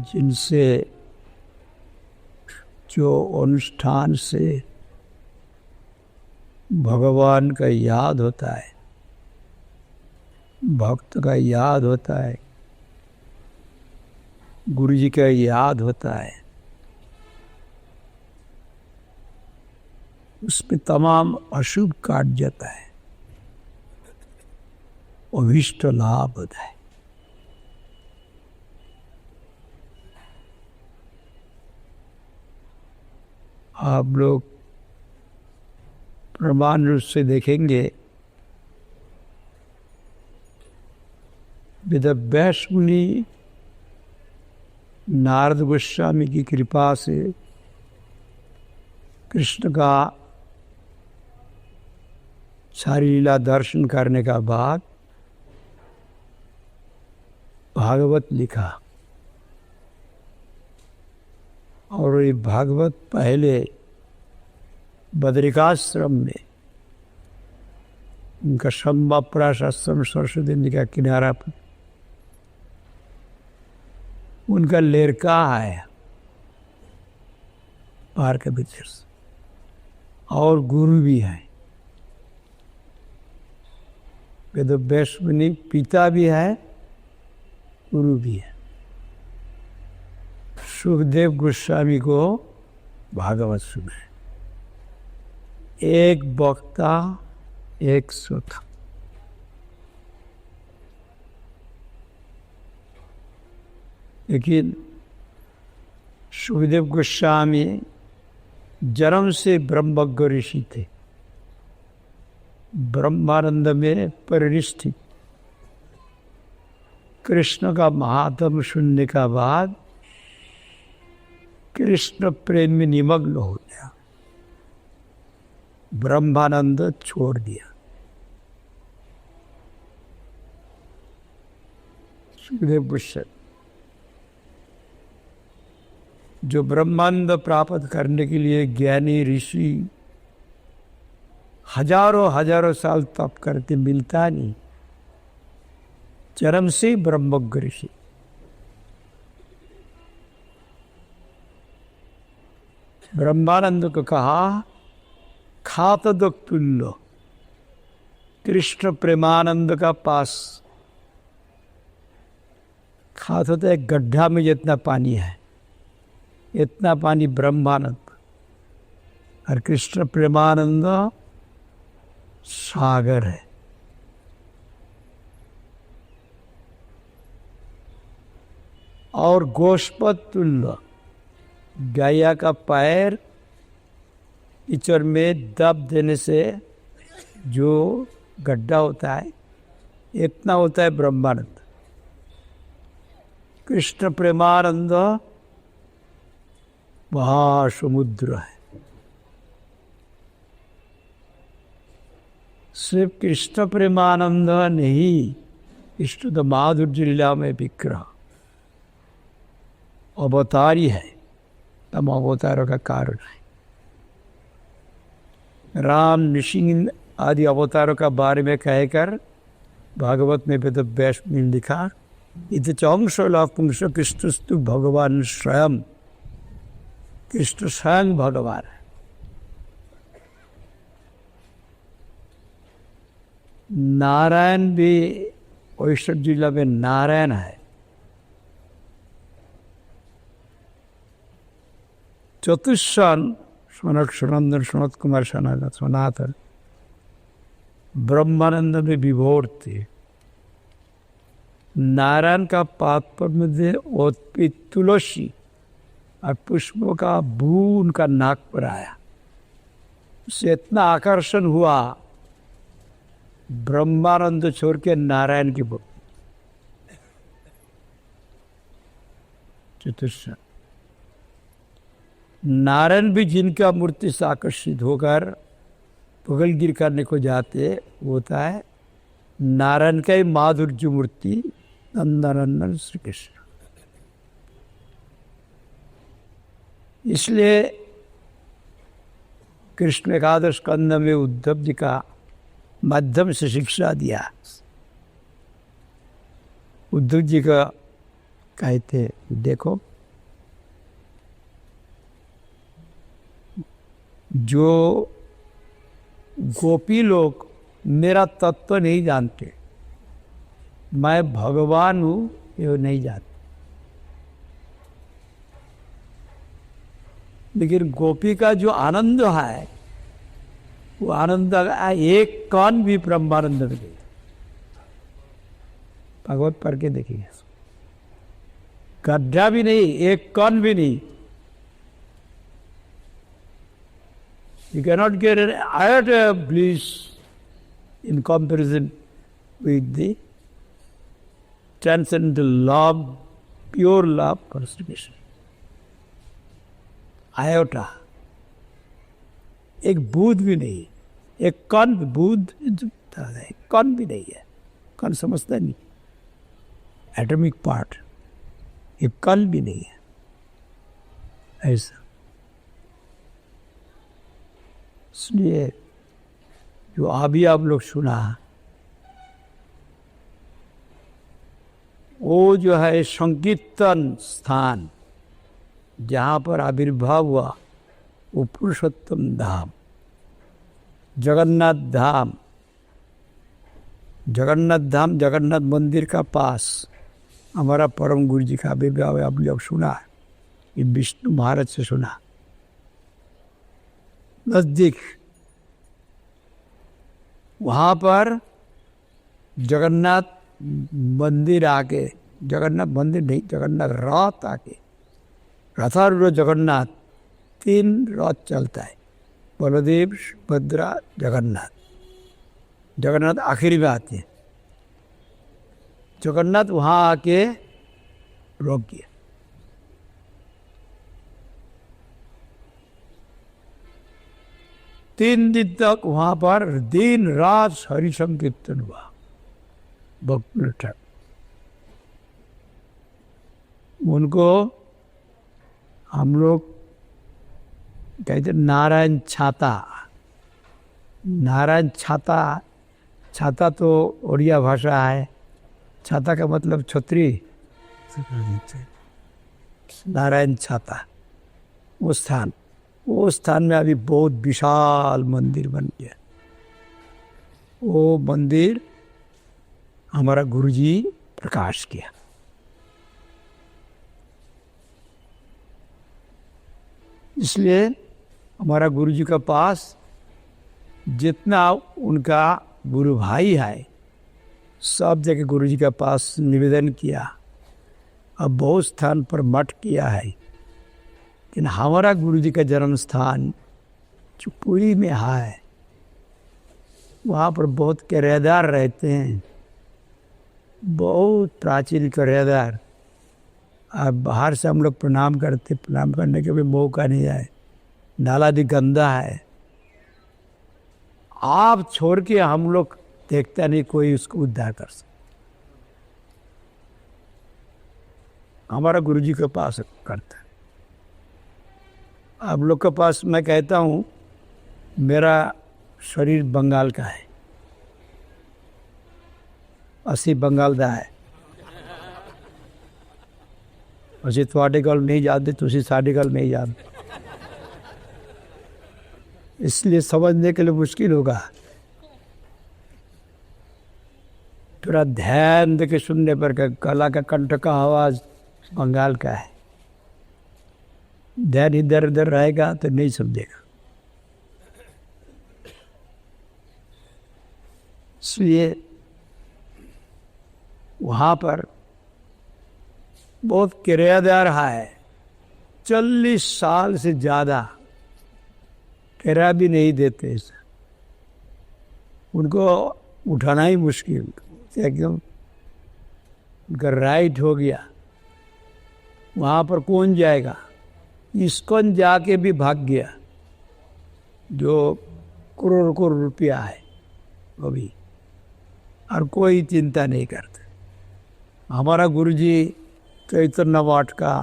जिनसे जो अनुष्ठान से भगवान का याद होता है, भक्त का याद होता है, गुरु जी का याद होता है, उसमें तमाम अशुभ काट जाता है, अभिष्ट लाभ होता है। आप लोग प्रमाण रूप से देखेंगे, वेदव्यास मुनि नारद गोस्वामी की कृपा से कृष्ण का सारी लीला दर्शन करने का बाद भागवत लिखा, और ये भागवत पहले बद्रिकाश्रम में उनका शंबाप्राश आश्रम सरस्वती नदी का किनारा पर उनका लेरका आया बाहर के भीतर से, और गुरु भी है, वेदव्यास मुनि पिता भी है, गुरु भी है। सुखदेव गोस्वामी को भागवत सुनाए, एक वक्ता एक श्रोता। लेकिन सुखदेव गोस्वामी जन्म से ब्रह्मज्ञ ऋषि थे, ब्रह्मानंद में परिनिष्ठित। कृष्ण का महात्म सुनने का बाद कृष्ण प्रेम में निमग्न हो गया, ब्रह्मानंद छोड़ दिया। सुखदेव गोस्वामी जो ब्रह्मानंद प्राप्त करने के लिए ज्ञानी ऋषि हजारों हजारों साल तप करते, मिलता नहीं, जन्म से ब्रह्मज्ञ ऋषि। ब्रह्मानंद को कहा खात दो तुल्य, कृष्ण प्रेमानंद का पास खात होता है गड्ढा में जितना पानी है, इतना पानी ब्रह्मानंद, और कृष्ण प्रेमानंद सागर है। और गोष्पद तुल्य, गैया का पैर कीचड़ में दब देने से जो गड्ढा होता है, इतना होता है ब्रह्मानंद। कृष्ण प्रेमानंद महासमुद्र है। सिर्फ कृष्ण प्रेमानंद नहीं, कृष्ण तो माधुर्य लीला में विग्रह अवतारी है, तम अवतारों का कारण है। राम नृसिंह आदि अवतारों का बारे में कहकर भागवत में वेदव्यास ने लिखा, इत चौंशला पुंस कृष्णस्तु भगवान स्वयं, कृष्ण स्वयं भगवान है। नारायण भी वैष्णव जिला में नारायण है। चतुष्सन सनक सनंदन सनत कुमार सनातन ब्रह्मानंद में विभोर थे। नारायण का पाद में उत्पित तुलसी और पुष्पों का भू उनका नाक पर आया, उससे इतना आकर्षण हुआ, ब्रह्मानंद छोड़ के नारायण की भक्ति। चतुर्थ नारायण भी जिनका मूर्ति से आकर्षित होकर पुगल गिर करने को जाते, होता है नारायण का ही माधुर्य मूर्ति नंदनंदन श्री कृष्ण। इसलिए कृष्ण एकादश स्कंद में उद्धव जी का माध्यम से शिक्षा दिया। उद्धव जी का कहते देखो, जो गोपी लोग मेरा तत्व नहीं जानते, मैं भगवान हूँ ये नहीं जानते, लेकिन गोपी का जो आनंद है वो आनंद एक कण भी ब्रह्मानंद में नहीं। भगवत पढ़ के देखिए, गड्ढा भी नहीं, एक कण भी नहीं। You cannot get an iota of bliss in comparison with the transcendental love, pure love constitution. Iota, एक बूंद भी नहीं, एक कण, बूंद कण भी नहीं है, कण समझता नहीं, एटॉमिक पार्ट, एक कण भी नहीं है ऐसा। इसलिए जो अभी आप लोग सुना, वो जो है संकीर्तन स्थान जहाँ पर आविर्भाव हुआ, वो पुरुषोत्तम धाम, जगन्नाथ धाम। जगन्नाथ धाम, जगन्नाथ मंदिर का पास हमारा परम गुरु जी का आविर्भाव आप लोग सुना है, ये विष्णु महाराज से सुना, नजदीक। वहाँ पर जगन्नाथ मंदिर आके, जगन्नाथ मंदिर नहीं, जगन्नाथ रथ आके, रथारूढ़ जगन्नाथ, 3 रथ चलता है, बलदेव, सुभद्रा, जगन्नाथ। जगन्नाथ आखिरी में आते हैं। जगन्नाथ वहाँ आके रोक गया। तीन दिन तक वहाँ पर दिन रात हरि संकीर्तन हुआ, भक्त। उनको हम लोग कहते नारायण छाता। नारायण छाता, छाता तो उड़िया भाषा है, छाता का मतलब छतरी। नारायण छाता वो स्थान में अभी बहुत विशाल मंदिर बन गया। वो मंदिर हमारा गुरुजी प्रकाश किया। इसलिए हमारा गुरुजी का पास जितना उनका गुरु भाई है, सब जगह गुरुजी का पास निवेदन किया। अब बहुत स्थान पर मठ किया है, लेकिन हमारा गुरुजी का जन्म स्थान जो पुरी में है, वहाँ पर बहुत किराएदार रहते हैं, बहुत प्राचीन किराएदार। अब बाहर से हम लोग प्रणाम करते, प्रणाम करने के भी मौका नहीं आए, नाला भी गंदा है। आप छोड़ के हम लोग देखता नहीं कोई उसको उद्धार कर सकता। हमारा गुरुजी के पास करता है। आप लोग के पास मैं कहता हूँ, मेरा शरीर बंगाल का है, 80 बंगाल का है। ਅਸੀਂ ਤੁਹਾਡੇ गल नहीं जानते, तुसी साड़ी गल नहीं जानते, इसलिए समझने के लिए मुश्किल होगा। थोड़ा ध्यान दे के सुनने पर गला का कंठ का आवाज बंगाल का है। ध्यान इधर उधर रहेगा तो नहीं समझेगा। इसलिए वहाँ पर बहुत किराएदार है, 40 साल से ज़्यादा किराया भी नहीं देते। उनको उठाना ही मुश्किल, एकदम उनका राइट हो गया। वहाँ पर कौन जाएगा? इस्कॉन जाके भी भाग गया, जो करोड़ करोड़ रुपया है वो भी, और कोई चिंता नहीं करता। हमारा गुरुजी चैतन्य मठ का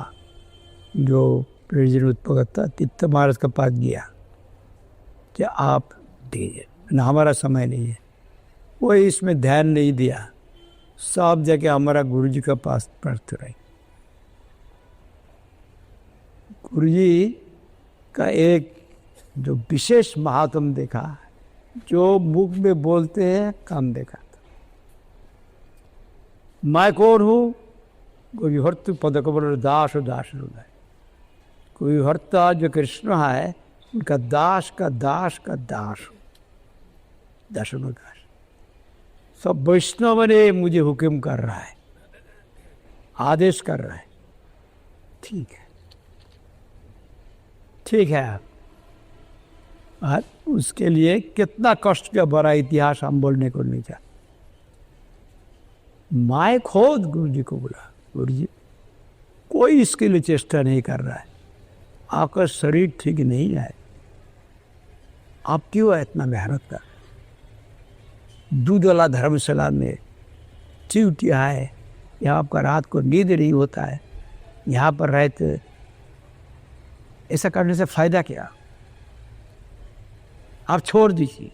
जो प्रेसिडेंट उत्पन्न था, तीर्थ महाराज का पास गया कि आप दीजिए, ना हमारा समय नहीं है, कोई इसमें ध्यान नहीं दिया, सब जगह हमारा गुरु जी का पास पढ़ते रहे। गुरु जी का एक जो विशेष महात्म देखा, जो मुख में बोलते हैं काम देखा था। मैं कौन हूँ? कोई हर्त पद कमल दास दास हृदय। कोई हर्ता जो कृष्ण है उनका दास का दास का दास, दासनो दास। सब वैष्णव ने मुझे हुक्म कर रहा है, आदेश कर रहा है। ठीक है, ठीक है। और उसके लिए कितना कष्ट का बड़ा इतिहास हम बोलने को नहीं चाहते। मैं खुद गुरु जी को बोला, गुरु जी कोई इसके लिए चेष्टा नहीं कर रहा है, आपका शरीर ठीक नहीं है, आप क्यों इतना मेहनत कर? दूध वाला धर्मशाला में चिवटिया है, यहाँ आपका रात को नींद नहीं होता है, यहाँ पर रहते, ऐसा करने से फायदा क्या? आप छोड़ दीजिए।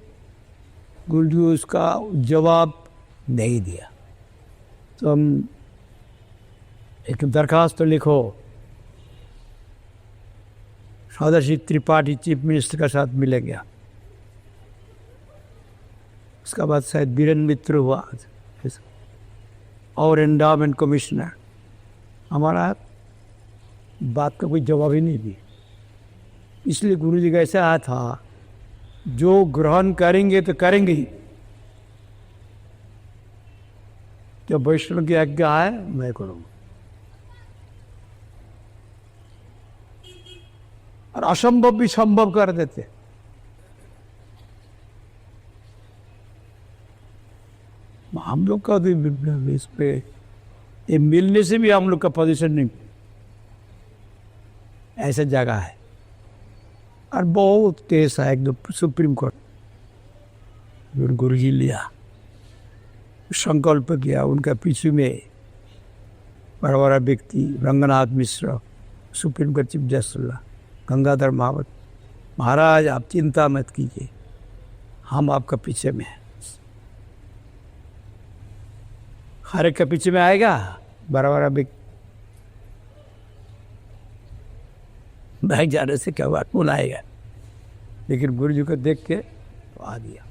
गुरु जी उसका जवाब नहीं दिया। तो हम एक दरखास्त तो लिखो, सौदाशी त्रिपाठी चीफ मिनिस्टर का साथ मिले गया। उसके बाद शायद बीरेन मित्र हुआ और एंडावमेंट कमिश्नर। हमारा बात का कोई जवाब ही नहीं दिया। इसलिए गुरु जी का ऐसा था, जो ग्रहण करेंगे तो करेंगे ही, जब वैष्णव की आज्ञा है मैं करूँगा। और असंभव भी संभव कर देते। हम लोग का भी इस पे ये मिलने से भी हम लोग का पोजीशन नहीं, ऐसा जगह है। और बहुत केस है, एकदम सुप्रीम कोर्ट। गुरु जी लिया, संकल्प किया, उनका पीछे में बड़ा बड़ा व्यक्ति Ranganath Mishra, supreme court chief justice Gangadhar Mahawat, महाराज आप चिंता मत कीजिए, हम आपका पीछे में हैं। हर एक के पीछे में आएगा बड़ा बड़ा व्यक्ति। भाग जाने से क्या हुआ, कौन आएगा? लेकिन गुरु जी को देख के तो आ गया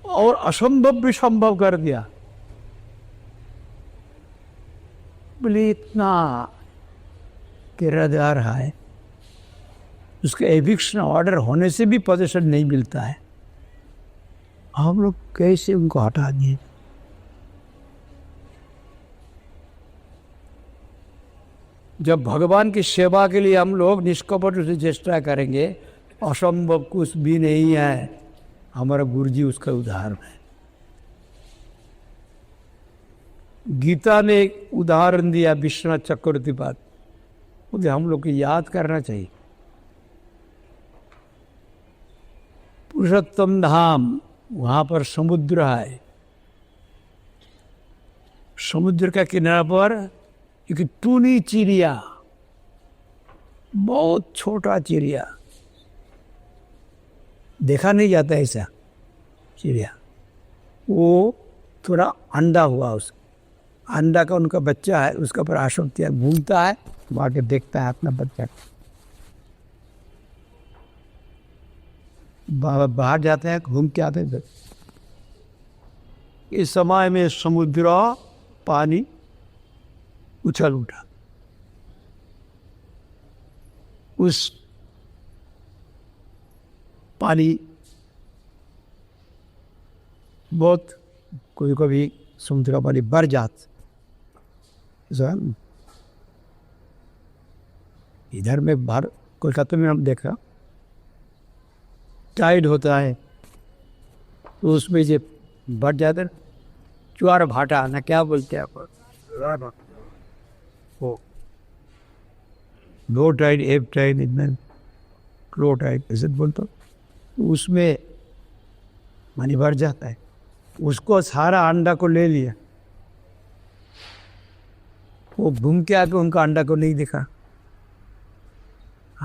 और असंभव भी संभव कर दिया। बोले इतना किराएदार है, उसका एविक्शन ऑर्डर होने से भी पोजीशन नहीं मिलता है, हम लोग कैसे उनको हटा दिए? जब भगवान की सेवा के लिए हम लोग निष्कपट से चेष्टा करेंगे, असंभव कुछ भी नहीं है। हमारा गुरु जी उसका उदाहरण है। गीता ने एक उदाहरण दिया विश्वनाथ चक्रवर्ती पाद, मुझे हम लोग को याद करना चाहिए। पुरुषोत्तम धाम, वहाँ पर समुद्र है, समुद्र का किनारा पर एक टूनी चिड़िया, बहुत छोटा चिड़िया, देखा नहीं जाता ऐसा चिड़िया, वो थोड़ा अंडा हुआ, उस अंडा का उनका बच्चा है, उसका पर आशक्ति घूमता है, वहाँ के देखता है अपना बच्चा। बाहर जाते हैं, घूम के आते हैं। इस समय में समुद्र पानी उछल उठा, उस पानी बहुत कभी कभी समुद्र का पानी बढ़ जाता। इधर में बाहर कोलकाता में हम देखा टाइड होता है, तो उसमें जो बढ़ जाता है, ज्वार भाटा ना क्या बोलते हैं आप, वो लो टाइड एप टाइड इतना लो टाइड ऐसे बोलते, तो उसमें पानी भर जाता है। उसको सारा अंडा को ले लिया, वो घूम के आके उनका अंडा को नहीं दिखा,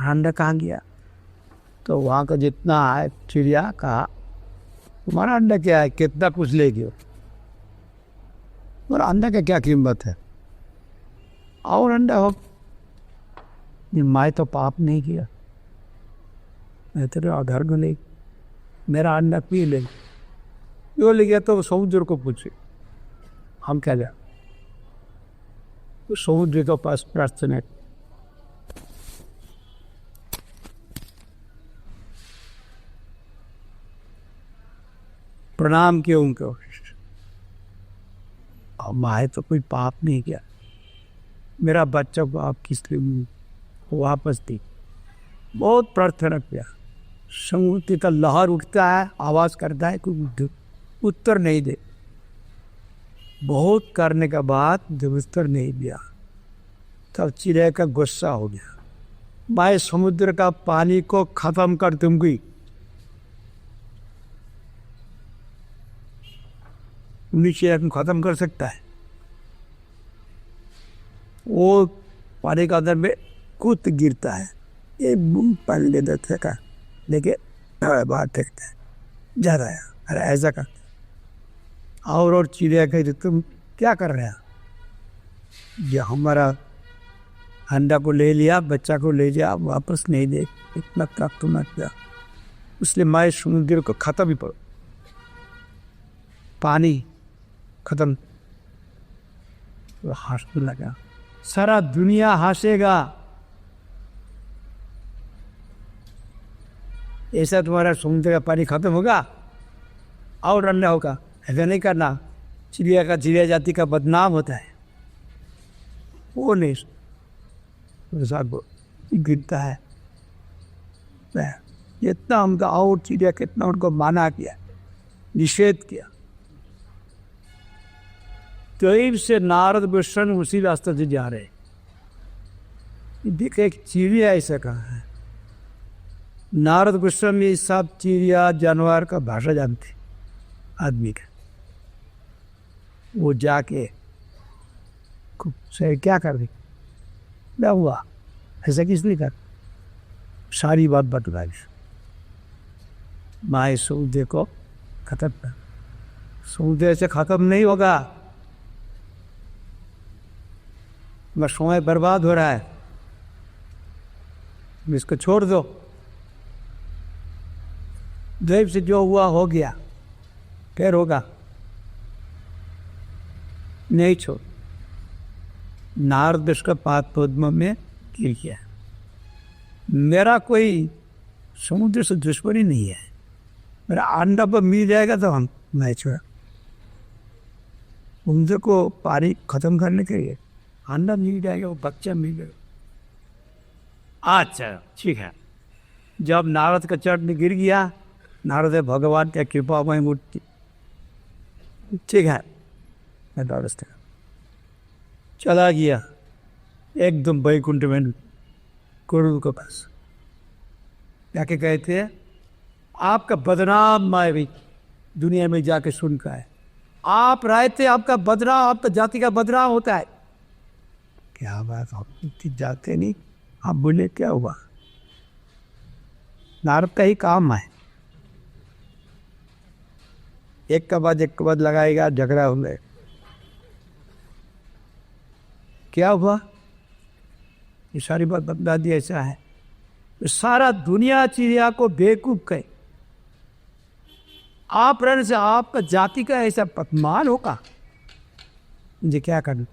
अंडा कहाँ गया? तो वहाँ का जितना है चिड़िया का तुम्हारा अंडा क्या है, कितना कुछ ले गए, और अंडा का क्या कीमत है, और अंडा हो। मैं तो पाप नहीं किया, मैं तेरे आधार को नहीं, मेरा अंडा पी ले, क्यों ले गया तो समुद्र को पूछे, हम क्या जाए। तो समुद्र के पास प्रार्थना, प्रणाम किया उनको, अब मैं तो कोई पाप नहीं किया, मेरा बच्चा को आप किस लिए वापस दी। बहुत प्रार्थना किया, समुद्र का लहर उठता है, आवाज़ करता है, कोई उत्तर नहीं दे। बहुत करने के बाद जब उत्तर नहीं दिया तब चिड़िया का गुस्सा हो गया, मैं समुद्र का पानी को खत्म कर दूंगी। चिड़िया को खत्म कर सकता है, वो पानी का अंदर में कूद गिरता है, एक बूंद पानी ले देते का लेके बाहर फेंकता है, जा रहा है। अरे ऐसा करते और चिड़िया कहते तुम क्या कर रहे हो, ये हमारा अंडा को ले लिया, बच्चा को ले लिया, वापस नहीं दे, इतना तक तो न किया, इसलिए मैं समुद्र को खत्म ही पड़ो, पानी खत्म। तो हंसने लगा, सारा दुनिया हंसेगा, ऐसा तुम्हारा समुद्र का पानी खत्म होगा और अंडा होगा, ऐसा नहीं करना, चिड़िया जाति का बदनाम होता है। वो नहीं गिरता है, जितना उनका और चिड़िया कितना उनको माना किया, निषेध किया। तो से नारद भूषण उसी रास्ते से जा रहे, देखे एक चिड़िया ऐसा कहा है। नारद भूषण ये सब चिड़िया जानवर का भाषा जानते आदमी का, वो जाके से क्या कर रही, क्या हुआ, ऐसा किस लिए कर, सारी बात बतलाई। माए समुद्र को खत्म कर, समुद्र से खत्म नहीं होगा, बस समय बर्बाद हो रहा है, इसको छोड़ दो, दैव से जो हुआ हो गया, फिर होगा, नहीं छोड़। नारद का पाद पद्म में गिर गया। मेरा कोई समुद्र से दुश्मनी नहीं है, मेरा अंडा पर मिल जाएगा तो हम नहीं छोड़ा। समुद्र को पानी खत्म करने के लिए अंडा मिल जाएगा, वो बच्चा मिल जाएगा। अच्छा ठीक है, जब नारद का चरण गिर गया, नारद भगवान की कृपा में मूर्ति, ठीक है, मैं नारद चला गया एकदम वैकुंठ में गुरु के पास। क्या के कहते हैं, आपका बदनाम मैं भी दुनिया में जाके सुन का है, आप रहते आपका बदनाम, आपका जाति का बदनाम होता है। क्या बात, आप जाते नहीं, आप बोले क्या हुआ, नारद का ही काम है, एक के बाद लगाएगा, झगड़ा हो गए। क्या हुआ, ये सारी बात बता दी, ऐसा है। तो सारा दुनिया चिड़िया को बेवकूफ कहे, आप रहने से आपका जाति का ऐसा अपमान होगा, मुझे क्या करना,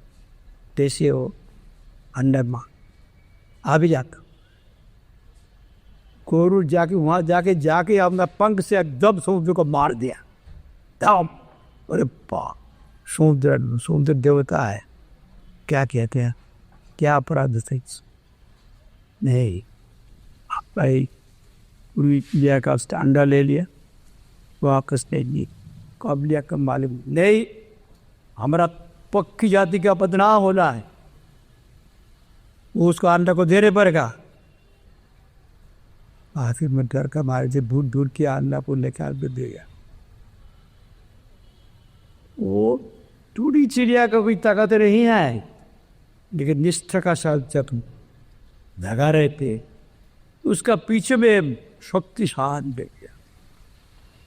देसी हो अंडा माँ आ भी जाता। कोरू जाके वहाँ जाके अपना पंख से एकदम समुद्र को मार दिया, दम। अरे बा, समुद्र देवता है, क्या कहते हैं, क्या अपराध थे नहीं, भाई पूरी लिया का उसने अंडा ले लिया, वापस नहीं ली, कब लिया कब मालूम नहीं, हमारा पक्की जाति का बदनाम होना है, वो उसको अंडा को देने पड़ेगा। आखिर में डर का मारे से दूर किया, अंडा को लेकर दे गया। वो टूटी चिड़िया का कोई ताकत नहीं है, लेकिन निष्ठा का साथ जब लगा रहे थे, उसका पीछे में शक्तिशाली दे गया।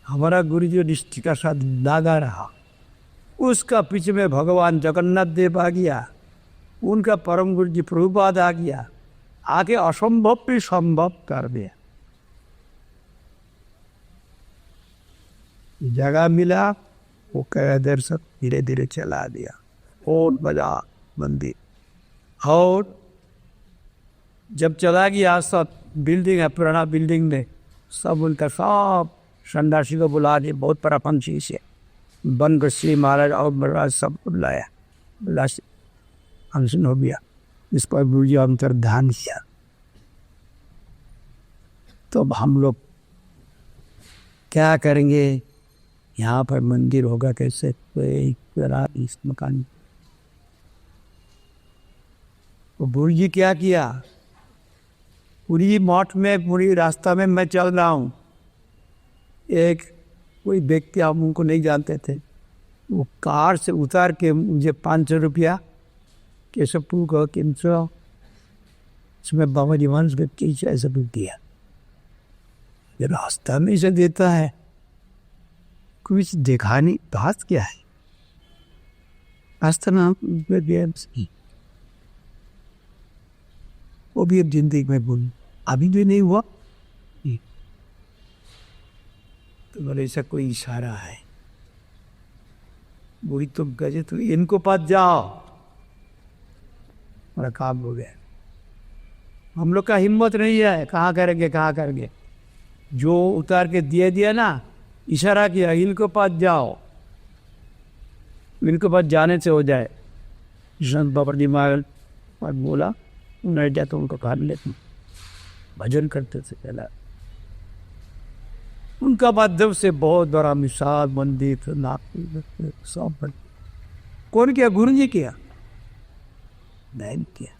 हमारा गुरु जो निष्ठा का साथ लगा रहा, उसका पीछे में भगवान जगन्नाथ देव आ गया, उनका परम गुरु जी प्रभुपाद आ गया, आगे असंभव भी संभव कर दिया। जगह मिला, वो कह देर सब धीरे धीरे चला दिया, बहुत बड़ा मंदिर। और जब चला गया, सब बिल्डिंग है, पुराना बिल्डिंग में सब उनका सब संन्यासी को बुला दिया, बहुत बड़ा पंछी से बन श्री महाराज और महाराज सब बुलाया, बुला अनशन हो गया। इस पर गुरु जी अंतर्धान किया। तो अब हम लोग क्या करेंगे, यहाँ पर मंदिर होगा कैसे, इस मकान। तो गुरु जी क्या किया, पूरी मठ में पूरी रास्ता में मैं चल रहा हूँ, एक कोई व्यक्ति, हम उनको नहीं जानते थे, वो कार से उतार के मुझे 500 रुपया केशवपुर को 300 उसमें बाबा जी वंश व्यक्ति ऐसा भी दिया। ये रास्ता में इसे देता है, कुछ देखा नहीं, बात क्या है, रास्ता नाम वो भी अब जिंदगी में बोल अभी भी नहीं हुआ। तो बोले ऐसा कोई इशारा है, वही तो गजे, तो इनको पास जाओ, मेरा काम हो गया। हम लोग का हिम्मत नहीं है, कहाँ करेंगे कहाँ करेंगे, जो उतार के दिए दिया ना, इशारा किया इनको पास जाओ, इनको पास जाने से हो जाए। संत बाबा जी महाराज बोला नहीं जाए तो उनको काट लेते, भजन करते थे पहला। उनका माध्यम से बहुत बड़ा विशाल मंदिर सब कौन किया, गुरु जी किया, नहीं किया,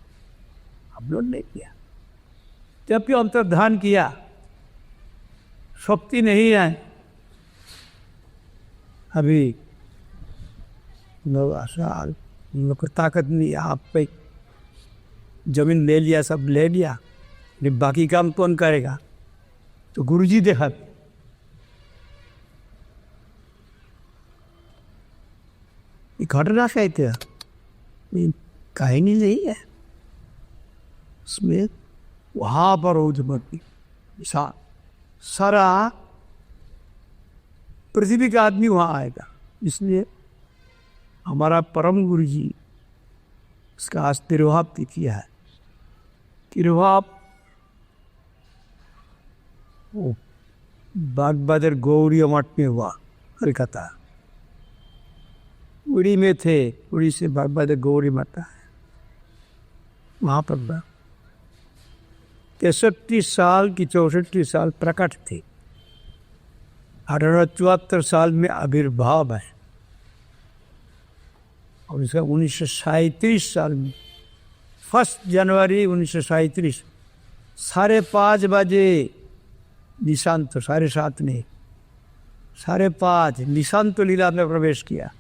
हम लोग नहीं किया। जब भी अंतर्धान किया, शक्ति नहीं है अभी, लोग आशा लोग को ताकत नहीं है, आप पे जमीन ले लिया, सब ले लिया, बाकी काम कौन करेगा, तो गुरुजी देखा। घटना कहते हैं, कहानी नहीं है उसमें, वहाँ पर रोजमर्ती सारा पृथ्वी का आदमी वहाँ आएगा। इसलिए हमारा परम गुरु जी उसका आज तिरुभाव किया है। तिरुभाव बागबादर गौरी मठ में हुआ, कलकत्ता, उड़ी में थे, उड़ी से बागबादर गौरी मठ है, वहाँ पर 63 साल की 64 साल प्रकट थे, 1874 साल में आविर्भाव है, और इसका 1937 साल में 1 जनवरी 1937 5:30 बजे निशांत, 7:30 नहीं 5:30 निशांत लीला में प्रवेश किया।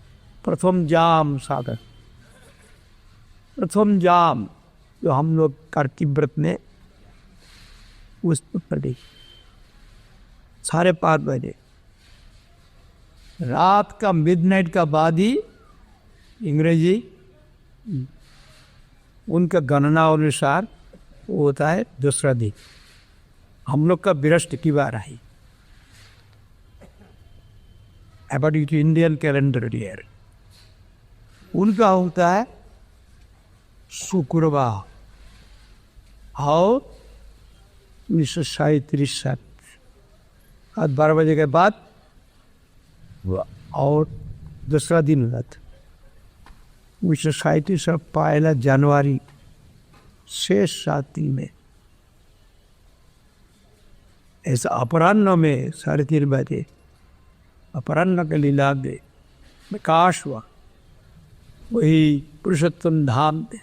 प्रथम जाम सागर, प्रथम जाम जो हम लोग कार्तिक व्रत में उस पर 5:30 बजे रात का मिडनाइट का बाद ही अंग्रेजी उनका गणना अनुसार वो होता है दूसरा दिन। हम लोग का बृहस्पतिवार है according to Indian calendar year, उनका होता है शुक्रवार। और 1937 आज 12 बजे के बाद और दूसरा दिन रात 1937 1 जनवरी शेष रात्रि में ऐसा अपराह्न में 3:30 बजे अपराह्न के लीला में प्रकाश हुआ, वही पुरुषोत्तम धाम में।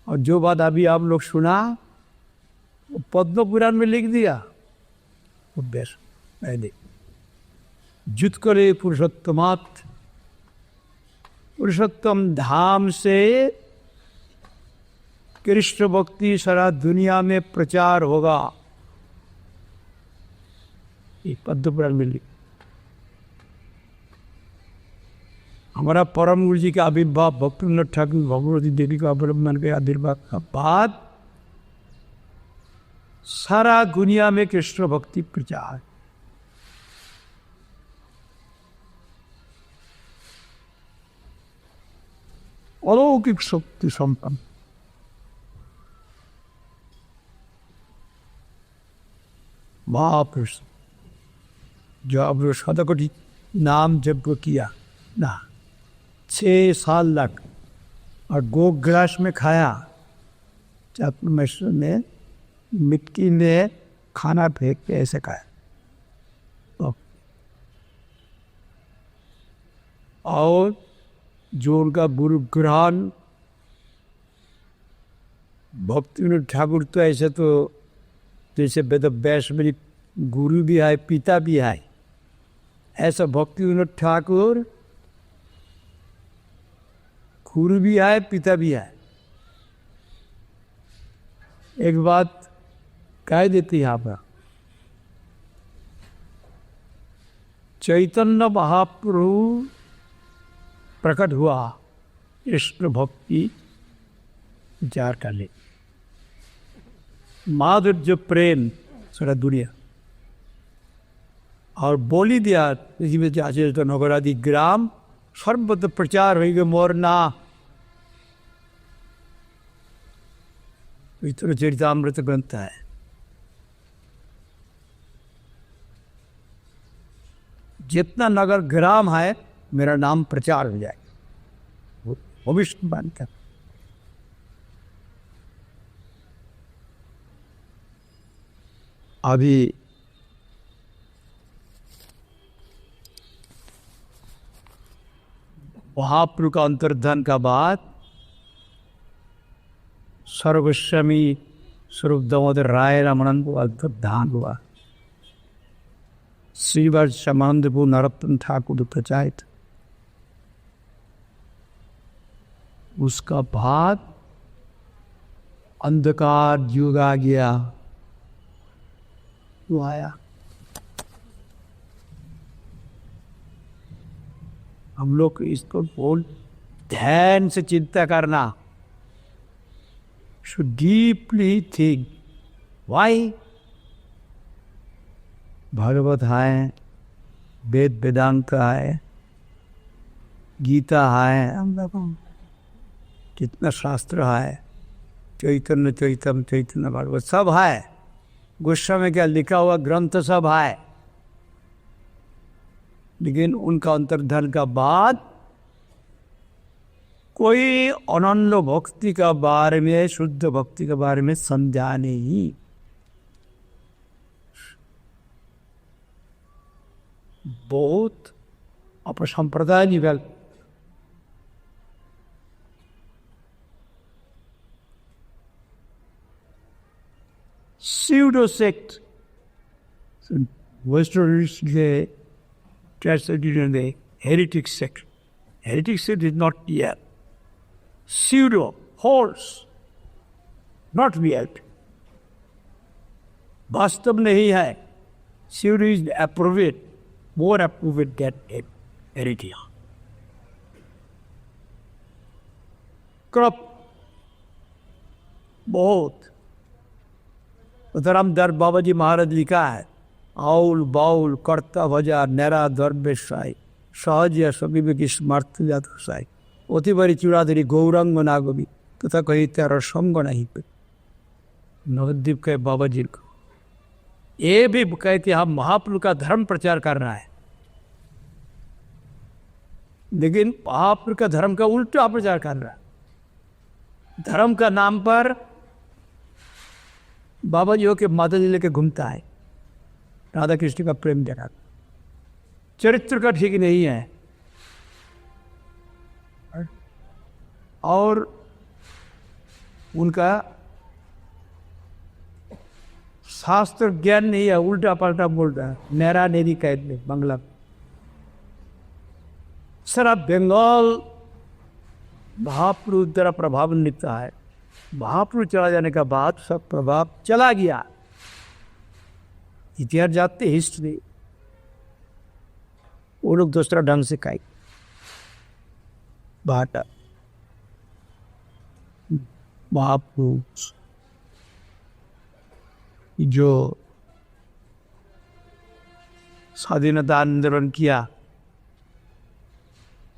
और जो बात अभी आप लोग सुना वो पद्म पुराण में लिख दिया, वो बेस मैंने जुत करे पुरुषोत्तमात, पुरुषोत्तम धाम से कृष्ण भक्ति सारा दुनिया में प्रचार होगा। ये पद्म पुराण में लिखा। हमारा परम गुरु जी का आविर्भाव, भक्तिविनोद ठाकुर भगवती देवी का अवलंबन के आविर्भाव का बाद सारा दुनिया में कृष्ण भक्ति प्रचार। अलौकिक शक्ति संपन्न महापुरुष जो अब शतकोटि नाम जप किया ना, 6 साल लग और गोग्रास में खाया। चातुर्मास्य ने मिट्टी में खाना फेंक के ऐसे खाया। तो और जो उनका गुरु ग्रहण भक्तिविनोद ठाकुर, तो ऐसे तो जैसे वेद व्यास मेरी गुरु भी है पिता भी है, ऐसा भक्तिविनोद ठाकुर गुरु भी है पिता भी है। एक बात कह देती यहाँ पर, चैतन्य महाप्रभु प्रकट हुआ कृष्ण भक्ति विचार कर ले, माधुर्य प्रेम सारा दुनिया और बोली दिया आचरित नगरादि ग्राम सर्वत्र प्रचार हो गए मोर ना। इतना चरितामृत ग्रंथ है। जितना नगर ग्राम है मेरा नाम प्रचार हो जाए, भविष्यवाणी कर। अभी महाप्रभु का अंतर्धान का बाद सर्वस्वामी स्वरूप दामोदर राय रामानंद को अंतर्धान हुआ। श्रीवर समानंदपुर नरोत्तम ठाकुर प्रचारित। उसका बाद अंधकार युग आ गया। वो आया, हम लोग इसको बोल ध्यान से चिंता करना, should deeply think why Bhagavat है, वेद वेदांत है, गीता है, कितना शास्त्र है, चैतन्य चैतम चैतन्य भागवत सब है, गोस्वामी में क्या लिखा हुआ ग्रंथ सब है। लेकिन उनका अंतर्धान का बाद कोई अनन्य भक्ति का बारे में, शुद्ध भक्ति के बारे में समझा नहीं। बहुत अपसंप्रदाय निकल। pseudo sect, Westerners they translated in the heretic sect. Heretic sect is not yet pseudo, false, not yet. वास्तव नहीं है। pseudo is appropriate, more appropriate get heretic. Crop बहुत धर्मदर बाबा जी महाराज लिखा है, आउल बाउल कर्ता भजा नेरा दर्वेशाई सहज या सभी में की स्मर्थ जात साई अति बारी चूड़ाधरी गौरंग नागवी तथा कही तेरा संग नहीं पे। नवद्वीप के बाबा जी को ये भी कहते हम महाप्रभु का धर्म प्रचार कर रहा है, लेकिन महाप्रभु का धर्म का उल्टा प्रचार कर रहा है। धर्म का नाम पर बाबा जी के माता जी लेके घूमता है, राधा कृष्ण का प्रेम देखा, चरित्र का ठीक नहीं है और उनका शास्त्र ज्ञान नहीं है, उल्टा पलटा बोल रहा है, नेरा नेरी कैद में बंगला। सारा बंगाल महाप्रभु द्वारा प्रभावान्वित है। महाप्रभु चला जाने का बाद सब प्रभाव चला गया। इतिहास जानते हिस्ट्री वो लोग दूसरा ढंग से खाए बाटा महापुरुष जो स्वाधीनता आंदोलन किया,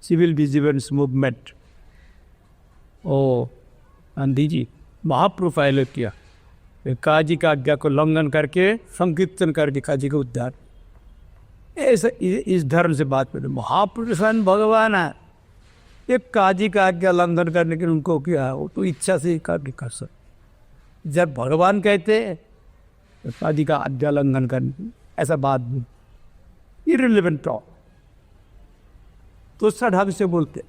सिविल डिसोबीडियंस मूवमेंट, ओ गांधी जी महाप्रोफाइल किया, काजी का आज्ञा को उल्लंघन करके संकीर्तन करके काजी का उद्धार। ऐसा इस धर्म से बात करें, महापुरुषान भगवान है, एक काजी का आज्ञा उल्लंघन करने के उनको क्या है, वो तो इच्छा से कर सकते। जब भगवान कहते तो काजी का आज्ञा उल्लंघन करने ऐसा बात नहीं, इररिलेवेंट टॉक तो ढंग से बोलते,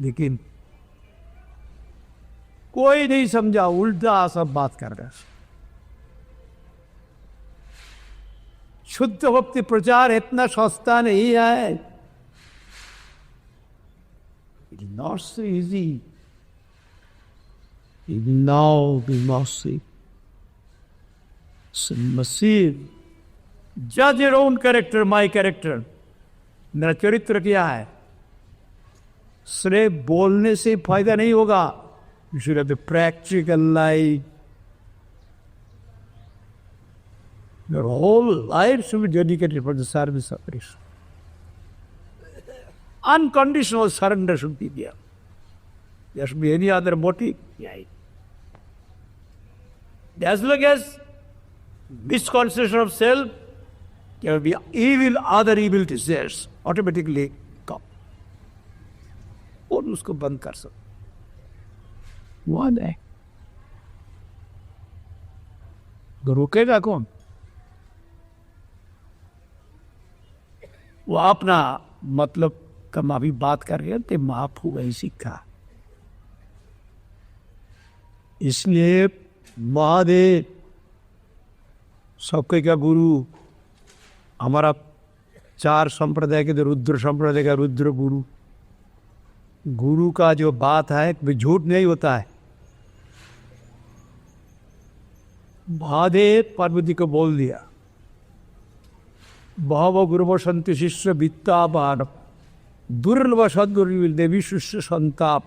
लेकिन कोई नहीं समझा, उल्टा सब बात कर रहा। शुद्ध भक्ति प्रचार इतना सस्ता नहीं है, it is not so easy, it now be mercy मसीह जज your own character, my character, मेरा चरित्र क्या है। सिर्फ बोलने से फायदा नहीं होगा, you should have the practical life. Your whole life should be dedicated for the service of Krishna. Unconditional surrender should be there. There should be any other motive. As long as misconception of self, there will be other evil desires automatically come. और उसको बंद कर सकते है, तो रोकेगा कौन? वो अपना मतलब कम अभी बात कर रहे थे, माफ हुआ ही सीखा। इसलिए महादेव सबके क्या गुरु, हमारा 4 संप्रदाय के, रुद्र संप्रदाय का रुद्र गुरु। गुरु का जो बात है कोई झूठ नहीं होता है। महादेव पार्वती को बोल दिया, बहव गुरु संत शिष्य वित्तापान दुर्लभ सदगुरु देवी शिष्य संताप।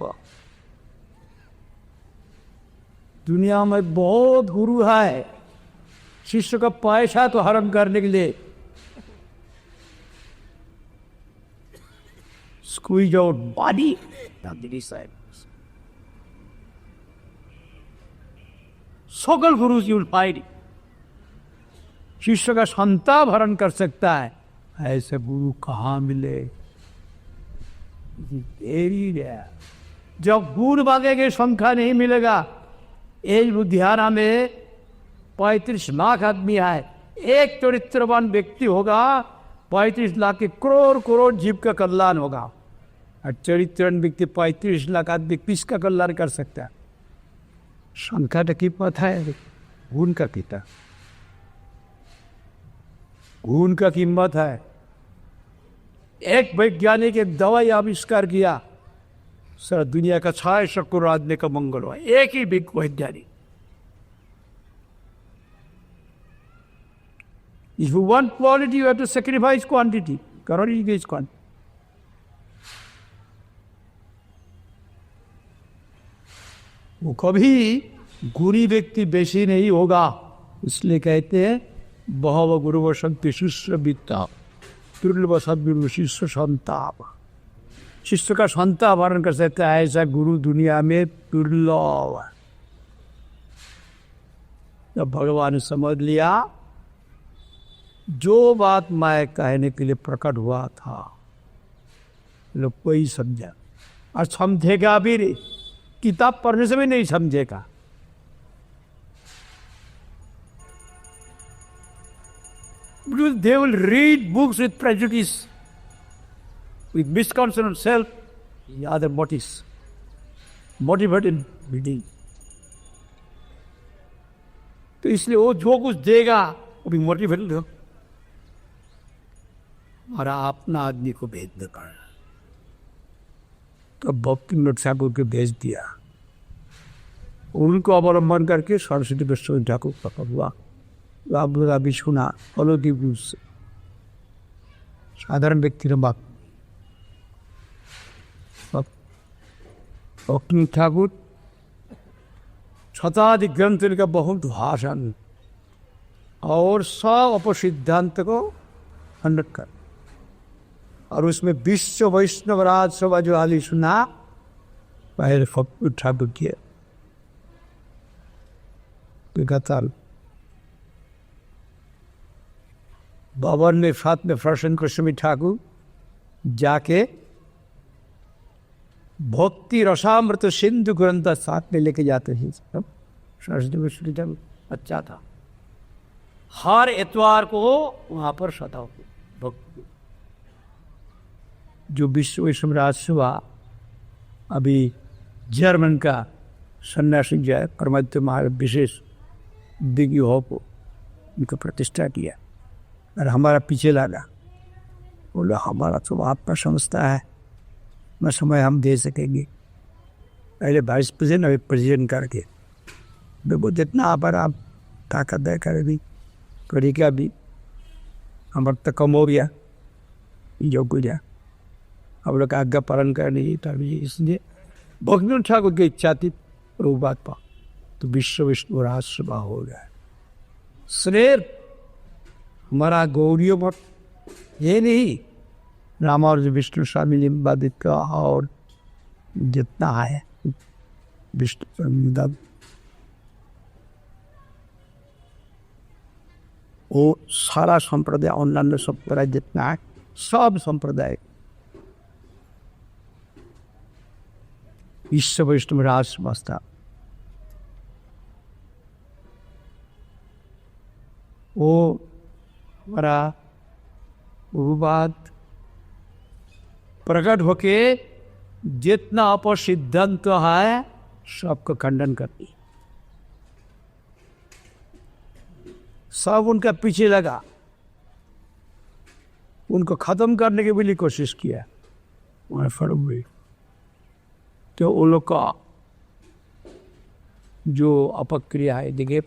दुनिया में बहुत गुरु है, शिष्य का पैसा तो हरण करने के लिए, squeeze out body of the disciples. सकल गुरु you will find शिष्य का संताप हरण कर सकता है, ऐसे गुरु कहाँ मिले? देरी है, जब गुण मांगेंगे संख्या नहीं मिलेगा। एक लुधियाना में 35 लाख आदमी है, एक चरित्रवान व्यक्ति होगा, 35 लाख के करोड़ जीव का कल्याण होगा। और चरित्रवान व्यक्ति 35 लाख आदमी किसका कल्याण कर सकता है? संख्या की कीमत है, गुण का पिता, गुण का कीमत है। एक वैज्ञानिक एक दवाई आविष्कार किया, सारा दुनिया का 600 करोड़ आदमी का मंगल हुआ, एक ही वैज्ञानिक। If you want quality, you have to sacrifice quantity. Quality is quantity. वो कभी गुणी व्यक्ति बेशी नहीं होगा, इसलिए कहते हैं बहव गुरु शक्ति शिष्य वित्ता दुर्लभ सदगुरु शिष्य संताप। शिष्य का संताप हरण कर सकता है, ऐसा गुरु दुनिया में दुर्लभ है। जब भगवान ने समझ लिया जो बात मैं कहने के लिए प्रकट हुआ था, लोग कोई समझा और समझेगा भी नहीं, किताब पढ़ने से भी नहीं समझेगा। They will read books with prejudice, with misconception of self, the other motives, motivated reading. तो इसलिए वो जो कुछ देगा वो भी मोटिवेटेड हो, और अपना आदमी को भेज देगा। तो भक्ति ठाकुर के भेज दिया, उनको अवलंबन करके सरस्वती गोस्वामी ठाकुर पकड़ हुआ। अभी सुना अलौकिक रूप से साधारण व्यक्तिर बात भक्ति ठाकुर शताधिक ग्रंथ का बहुत भाषण और सब अपसिद्धांत को खंडन कर, और उसमें विश्व वैष्णव राज सभा जो आदि सुना पहले भक्ति ठाकुर किए लगातार। बाबर ने साथ में प्रसन्न गोस्वामी ठाकुर जाके भक्ति रसामृत सिंधु ग्रंथ साथ में लेके जाते थे। सब सरस्वती गोस्वामी ठाकुर अच्छा था, हर एतवार को वहाँ पर सदा होती भक्ति। जो विश्व वैष्णव राजसभा अभी जर्मन का सन्यासी जय परमात्मा महाराज विशेष दिग्गी हो को उनका प्रतिष्ठा किया, और हमारा पीछे लगा, बोला हमारा तो आपका संस्था है, मैं समय हम दे सकेंगे। पहले वाइस प्रेसिडेंट अभी प्रेसिडेंट करके वो जितना आप ताकत है करेगी करेगा भी, हमारा तो कम हो गया जो गुजरा, हम लोग आज्ञा पालन करने की तभी। इसलिए भक्ति ठाकुर की इच्छा थी वो बात पा तो विश्व विष्णु राजसभा हो गया। सिर्फ हमारा गौड़ियों मठ ये नहीं, रामानुज विष्णु स्वामी लिम्बादित का और जितना है विष्णु वो सारा संप्रदाय ऑनलाइन संप्रदाय जितना है सब संप्रदाय विश्व वैष्णव राजसभा था। वो हमारा वो बात प्रकट होके जितना अपसिद्धांत है सबको खंडन करती, सब उनका पीछे लगा, उनको खत्म करने की भी कोशिश किया, वहाँ फर्क हुई। तो वो लोग का जो अपक्रिया है, देखिए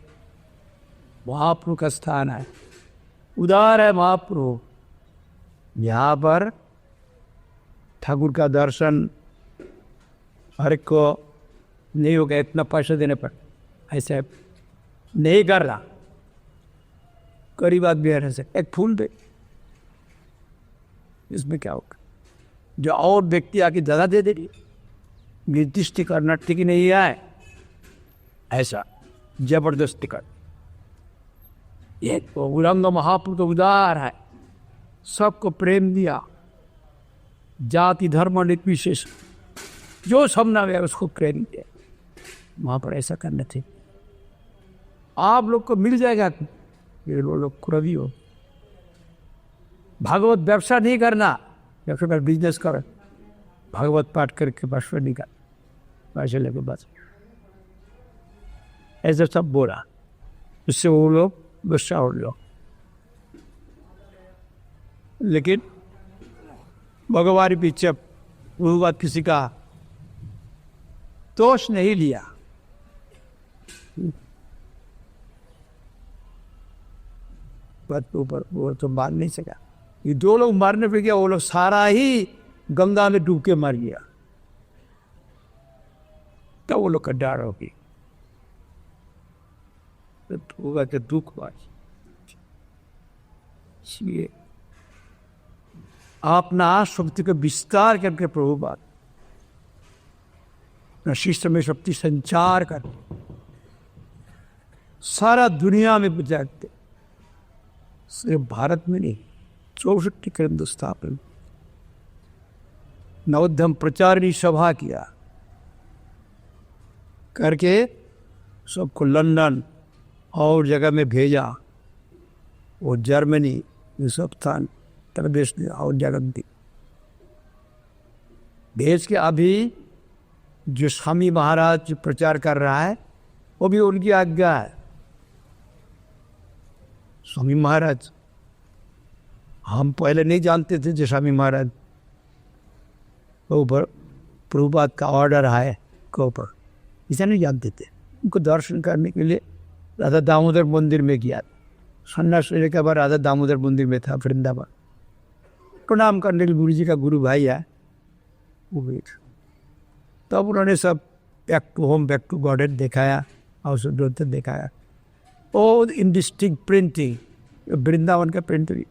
महाप्रभु का स्थान है, उदार है महाप्रभु, यहाँ पर ठाकुर का दर्शन हर एक को नहीं होगा इतना पैसा देने पर, ऐसे नहीं कर रहा। करीब आदमी है से एक फूल दे, इसमें क्या होगा? जो और व्यक्ति आके ज़्यादा दे देगी, निर्दिष्ट करना ठीक नहीं है, ऐसा जबरदस्ती कर। ये तो उरंग महाप्रभु तो उदार है, सबको प्रेम दिया, जाति धर्म निर्विशेष जो सामना है उसको प्रेम दिया। वहाँ पर ऐसा करना थे, आप लोग को मिल जाएगा, ये लोग कुरवी हो। भागवत व्यवसाय नहीं करना, व्यवसाय कर बिजनेस कर, भागवत पाठ करके बस निकाल पैसे लेके बस, ऐसा सब बोला। उससे वो लोग गुस्सा हो गया, लेकिन भगवान पीछे वो बात किसी का दोष नहीं लिया। बात ऊपर वो तो मार नहीं सका, ये दो लोग मारने पे गया, वो लोग सारा ही गंगा में डूब के मर गया, तो वो लोग का डर होगी, तो होगा कि दुख बात। इसलिए अपना शक्ति का विस्तार करके प्रभु बात शिष्य में शक्ति संचार कर सारा दुनिया में बजाते, सिर्फ भारत में नहीं, 64 केंद्र स्थापन, नवोद्यम प्रचारिणी सभा किया करके सबको लंदन और जगह में भेजा, वो जर्मनी ये सब स्थान प्रदेश ने और जगह दी भेज के। अभी जो स्वामी महाराज प्रचार कर रहा है वो भी उनकी आज्ञा है। स्वामी महाराज हम पहले नहीं जानते थे, जो स्वामी महाराज ऊपर प्रभुपाद का ऑर्डर है के ऊपर, इसे नहीं जानते थे। उनको दर्शन करने के लिए राधा दामोदर मंदिर में गया, सन्यास लेने के बाद राधा दामोदर मंदिर में था वृंदावन, प्रणाम करने के गुरु जी का गुरु भाई है वो भी। तब उन्होंने सब back to home back to गॉडेड दिखाया, हाउस ऑफ डॉक्टर दिखाया, और इंडिस्टिंक्ट प्रिंटिंग, वृंदावन का प्रिंटिंग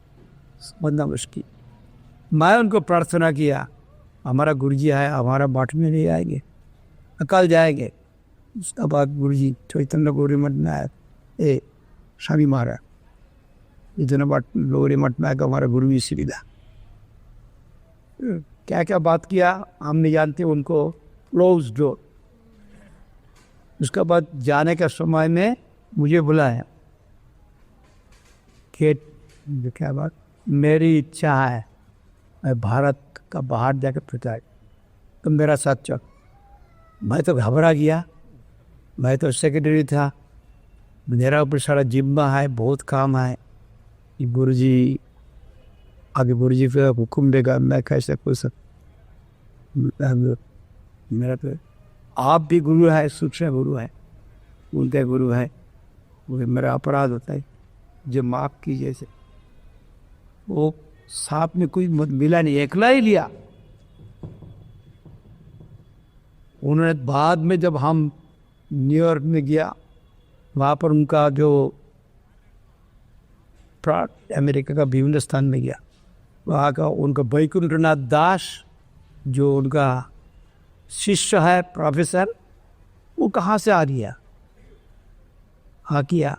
बंदा उसकी। मैं उनको प्रार्थना किया, हमारा गुरुजी है, हमारा मठ में नहीं आएंगे, कल जाएंगे। उसका बाद गुरुजी चैतन्य गौरी मठ में आया, स्वामी महाराज इतना मठ गौरी मठ में आएगा हमारा गुरु श्री था। क्या क्या बात किया हम नहीं जानते, उनको क्लोज डोर। उसके बाद जाने के समय में मुझे बुलाया कि क्या बात, मेरी इच्छा है मैं भारत का बाहर जाकर प्रचार, तुम मेरा साथ चल। मैं तो घबरा गया, मैं तो सेक्रेटरी था, मेरा ऊपर सारा जिम्मा है, बहुत काम है। गुरुजी आगे गुरुजी फिर हुक्म देगा, मैं कैसे पूछ सकता। मेरा तो आप भी गुरु है, सूक्ष्म गुरु है, उनके गुरु है, वो मेरा अपराध होता है, जो माफ़ कीजिए से। वो साथ में कोई मिला नहीं, अकेला ही लिया उन्होंने। बाद में जब हम न्यूयॉर्क में गया, वहाँ पर उनका जो अमेरिका का विभिन्न स्थान में गया, वहाँ का उनका वैकुंठनाथ दास जो उनका शिष्य है प्रोफेसर, वो कहाँ से आ गया, हाँ किया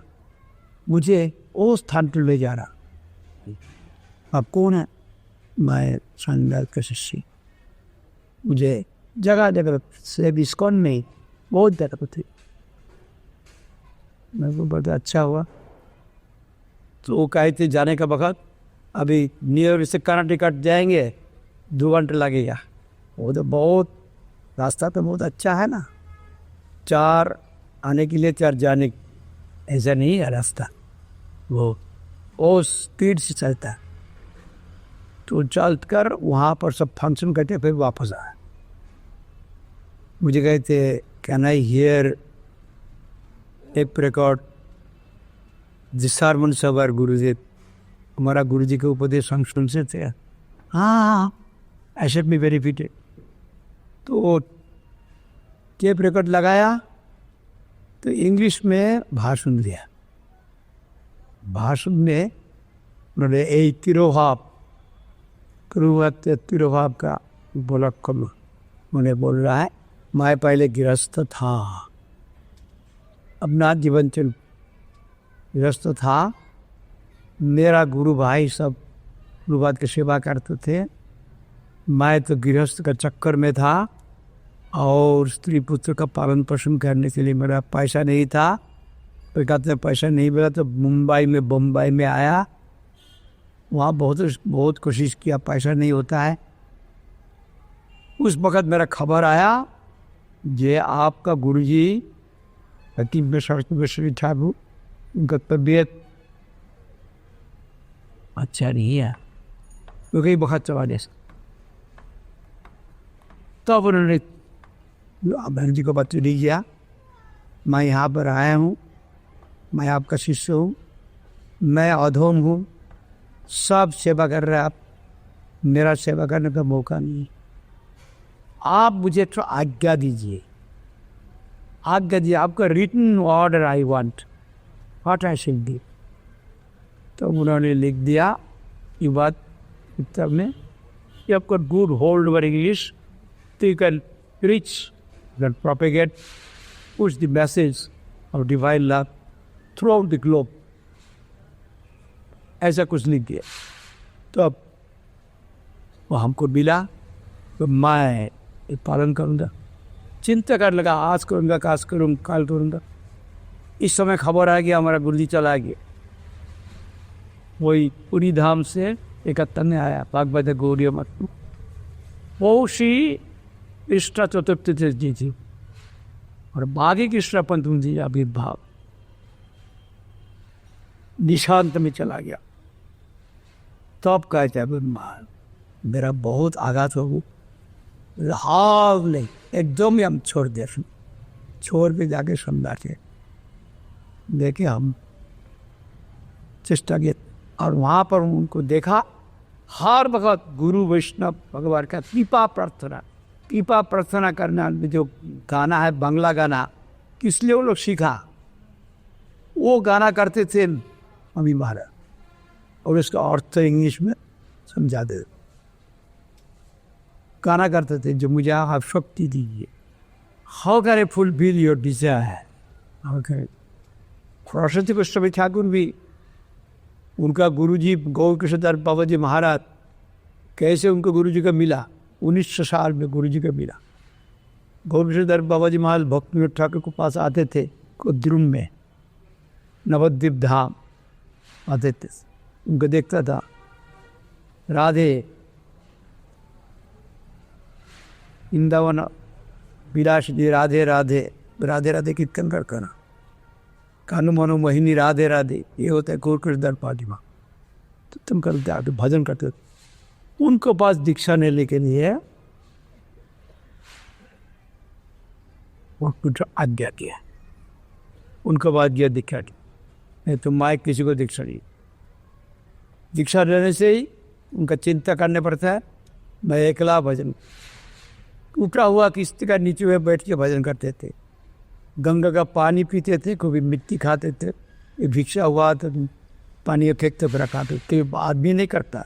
मुझे वो स्थान पर ले जा रहा। आप कौन है? मैं स्वामीनाथ का शिष्य। मुझे जगह जगह से इस्कॉन में बहुत जगह थी, मेरे को बड़ा अच्छा हुआ। तो वो कहते जाने का वक्त अभी न्यूयॉर्क से कर्नाटक जाएंगे, 2 घंटे लगेगा। वो तो बहुत रास्ता तो बहुत अच्छा है ना, 4 आने के लिए 4 जाने, ऐसा नहीं है रास्ता, वो स्पीड से चलता है। तो चल कर वहाँ पर सब फंक्शन करते फिर वापस आए। मुझे कहते can I hear tape record this harmonies of our Guruji, हमारा गुरुजी के उपदेश हम सुनते थे। हाँ ऐसे में वेरीफिटेड। तो टेप रिकॉर्ड लगाया तो इंग्लिश में भाषण दिया। भाषण में उन्होंने तिरोभाव का बोला कम। उन्हें बोल रहा है मैं पहले गृहस्थ था, अपना जीवन चल गृहस्थ था, मेरा गुरु भाई सब गुरुवाद की सेवा करते थे, मैं तो गृहस्थ का चक्कर में था और स्त्री पुत्र का पालन पोषण करने के लिए मेरा पैसा नहीं था। तो कहते हैं पैसा नहीं मिला तो बम्बई में आया, वहाँ बहुत कोशिश किया, पैसा नहीं होता है। उस वक़्त मेरा खबर आया जे आपका गुरुजी हकीम में ठाकुर, उनका तबीयत अच्छा नहीं है, तो कई वक्त चला जैसे। तब उन्होंने बहन जी को बता नहीं किया, मैं यहाँ पर आया हूँ, मैं आपका शिष्य हूँ, मैं अधोम हूँ, सब सेवा कर रहे हैं आप, मेरा सेवा करने का मौका नहीं, आप मुझे तो आज्ञा दीजिए, आज्ञा दीजिए, आपका written order I want, what I should give. तो उन्होंने लिख दिया ये बात किताब में कि आपका गुड होल्ड ओवर इंग्लिश, तो you can reach that propagate push the message of divine love through out the globe, ऐसा कुछ लिख दिया। तो अब वो हमको मिला तो मैं पालन करूँगा, चिंता कर लगा, आज करूँगा, काश करूँगा, कल करूँगा। इस समय खबर आ गया हमारा गुरुजी चला गया, वही पूरी धाम से 71 में आया, भागवत गौरी मठ, वो श्री कृष्ण चतुर्थी जी थी और बागी कृष्ण पंत जी आविर्भाव निशांत में चला गया। तब कहते हैं मेरा बहुत आघात हो, हाव नहीं, एकदम ही हम छोड़ दे, छोड़ के जाके समझा के देखे हम चेष्टा किए और वहाँ पर उनको देखा हर वक्त गुरु वैष्णव भगवान का कृपा प्रार्थना करना जो गाना है बांग्ला गाना, किस लिए वो लोग सीखा? वो गाना करते थे अमी महाराज, और इसका अर्थ इंग्लिश में समझा दे, गाना करते थे जो मुझे आप शक्ति दीजिए, how can I fulfil your desire. Saraswati Goswami Thakur भी, उनका गुरुजी गौर कृष्णदास बाबा जी महाराज, कैसे उनको गुरुजी का मिला? 1900 साल में गुरुजी का मिला। गौर कृष्णदास बाबा जी महाराज भक्ति ठाकुर के पास आते थे, कुद्रुम में नवद्वीप धाम आते थे, उनको देखता था, राधे वृंदावन विलास जी राधे राधे राधे राधे कीर्तन करना, कानू मनो मोहिनी राधे राधे, ये होता है गौर कृष्णदास पार्टी में। तो तुम करते आते भजन करते, उनको पास दीक्षा लेने के लिए कुछ आज्ञा किया, उनको बाद दिया दीक्षा की, नहीं तो माइक किसी को दीक्षा नहीं। दीक्षा लेने से ही उनका चिंता करने पड़ता है, मैं अकेला भजन, उठा हुआ किस्ती का नीचे में बैठ के भजन करते थे, गंगा का पानी पीते थे, कभी मिट्टी खाते थे, ये भिक्षा हुआ तो पानी फेंकते फिर खाते थे। आदमी नहीं करता,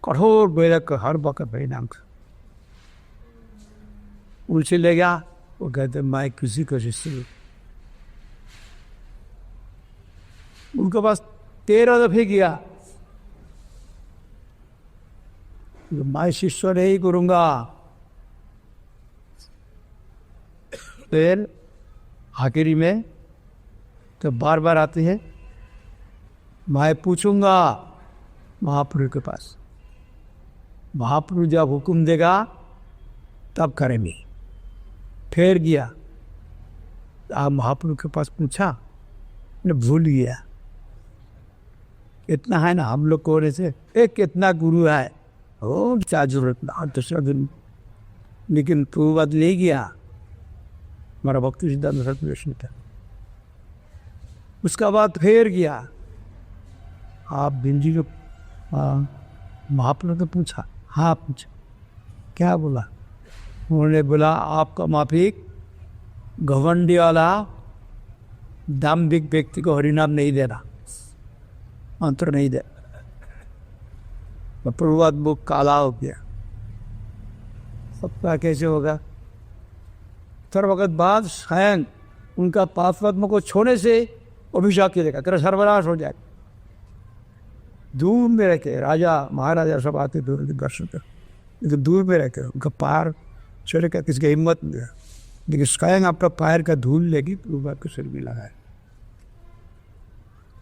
कठोर बैरक हर वक्त परिणाम उनसे ले गया। वो कहते मैं किसी को शिष्य, उनके पास 13 दफे गया, मैं शिष्य नहीं करूँगा। फिर आखिरी में तो बार बार आते हैं, मैं पूछूंगा महाप्रभु के पास, महाप्रभु जब हुक्म देगा तब करेंगे। फिर गया, आप महाप्रभु के पास पूछा, ने भूल गया। इतना है ना हम लोग को से एक कितना गुरु है, ओ क्या जरूरत ना दूसरा दिन, लेकिन पूर्ववत ले गया हमारा भक्ति सिद्धांत सरस्वती था। उसका बाद फिर गया, आप बिंजी को महाप्रभु ने पूछा, हाँ पूछा, क्या बोला? उन्होंने बोला आपका माफिक घमंडी वाला दाम्भिक व्यक्ति को हरिनाम नहीं देना, मंत्र नहीं दे। प्रभुवाद वो काला हो गया, सबका कैसे होगा? थोड़ा वक्त बाद स्वयं उनका पापत्म को छोड़ने से अभिशाप किया, तेरा सर्वनाश हो जाए। दूर में रहते राजा महाराजा सब आते दूर के दर्शन कर, लेकिन दूर में रहते उनका पैर छोड़े का किसी की हिम्मत नहीं है, लेकिन स्वयं आपका पैर का धूल लेगी प्रभुपाद के सिर में लगाए।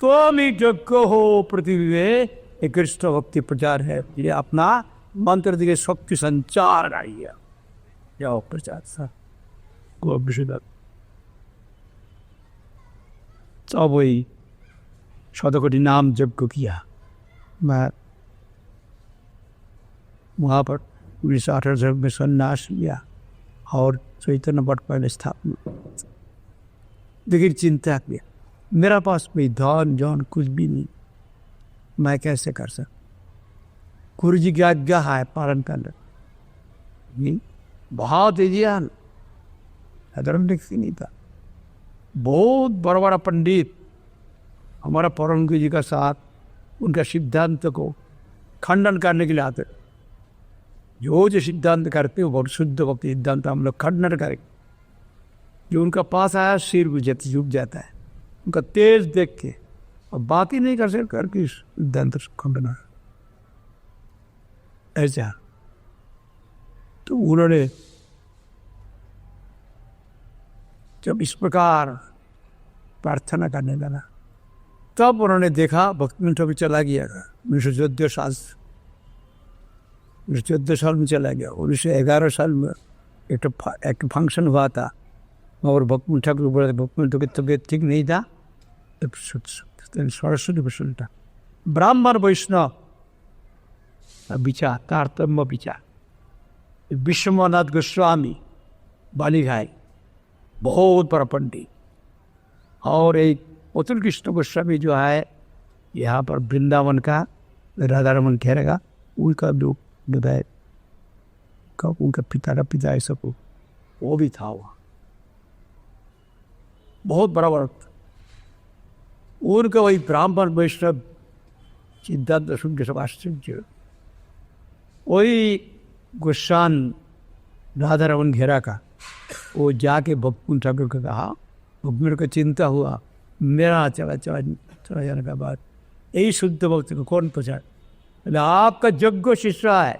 तो मी जग को हो पृथ्वी में एक कृष्ण भक्ति प्रचार है, ये अपना मंत्र दिए शक्ति संचार आई है, जाओ प्रचार सा को अभिषेक सब वही शतकोटि नाम जप को किया। मैं वहाँ पर 1918 में संन्यास लिया और चैतन्य मठ पहले स्थापना, लेकिन चिंता किया मेरा पास कोई धन जौन कुछ भी नहीं, मैं कैसे कर सकता? गुरु जी की आज्ञा है पालन करना, बहुत ईजियान साधारण व्यक्ति नहीं था, बहुत बड़ा बड़ा पंडित हमारा परम गुरु जी का साथ उनका सिद्धांत को खंडन करने के लिए आते, जो सिद्धांत करते हो बहुत शुद्ध भक्ति सिद्धांत हम लोग खंडन करेंगे। जो उनका पास आया सिर झुक जाता है उनका तेज देख के, और बात ही नहीं कर सकते करके सिद्धांत खंडन ऐसा। तो उन्होंने जब इस प्रकार प्रार्थना करने लगा, तब उन्होंने देखा भक्ति में भी चला गया। 1914 साल में चला गया। 1911 साल में एक फंक्शन हुआ था और भक्ति ठाकुर बोला भक्ति की तबीयत ठीक नहीं था, तब सरस्वती प्रसन्न था। ब्राह्मण वैष्णव विचार तारतम्य विचार, विश्वनाथ गोस्वामी बाली भाई बहुत बड़ा पंडित, और एक अतुल कृष्ण गोस्वामी जो है यहाँ पर वृंदावन का राधा रमन खेरेगा उनका जो विधायक का उनका पिता का पिता ऐसा को वो भी था वहाँ, बहुत बड़ा वर्ग। उनका वही ब्राह्मण वैष्णव सिद्धांत दर्शन के सब आश्चर्य। वही गोस्वान राधा रमन घेरा का वो जाके भक्ति ठाकुर को कहा, भक्ति को चिंता हुआ मेरा चला जाने का बाद यही शुद्ध भक्ति को कौन पहुँचा? आपका यज्ञ शिष्य है,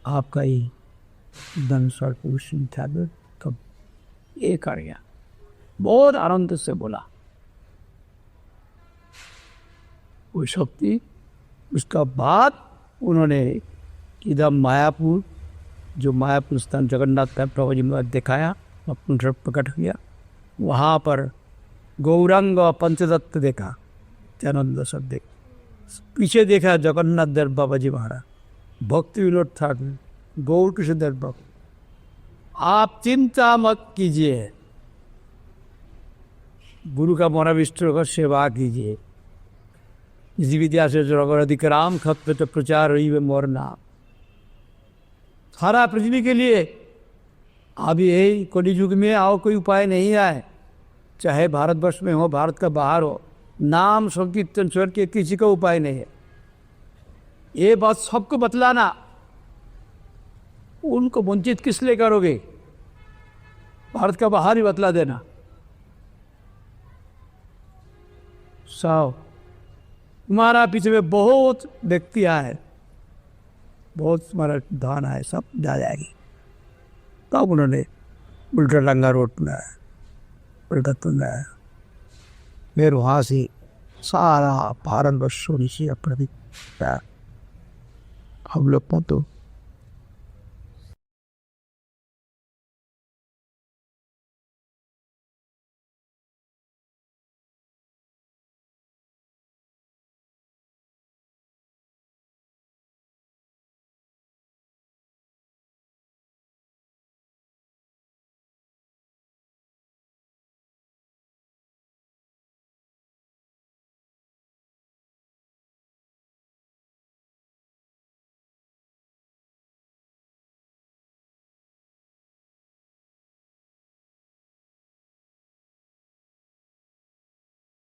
आपका ही धन पुरुष ठाकुर कब ये कर गया। बहुत आनंद से बोला वो शक्ति। उसका बाद उन्होंने इधर मायापुर, जो मायापुर स्थान जगन्नाथ प्रभु जी में दिखाया, अपना प्रकट किया। वहाँ पर गौरांग और पंचदत्त देखा, त्यानंद सब देख। पीछे देखा जगन्नाथ देव बाबा जी महाराज, भक्ति विनोद ठाकुर, गौर कृष्ण देव बाबा। आप चिंता मत कीजिए, गुरु का मोनाविष्ट का सेवा कीजिए। इसी विद्या से जो अधिक राम खत तो प्रचार हुई वे मोर नाम। सारा पृथ्वी के लिए अब यही कलियुग में और कोई उपाय नहीं आए, चाहे भारतवर्ष में हो, भारत का बाहर हो, नाम संकीर्तन स्वर के किसी का उपाय नहीं है। ये बात सबको बतलाना, उनको वंचित किस लिए करोगे? भारत का बाहर ही बतला देना। तुम्हारा पीछे में बहुत व्यक्ति आए, बहुत तुम्हारा धान आए, सब जा जाएगी। तब उन्होंने उल्टा लंगा रोड बनाया, उल्टा बनाया। फिर वहाँ से सारा भारत वर्षों नीचे अपना हम लोग को तो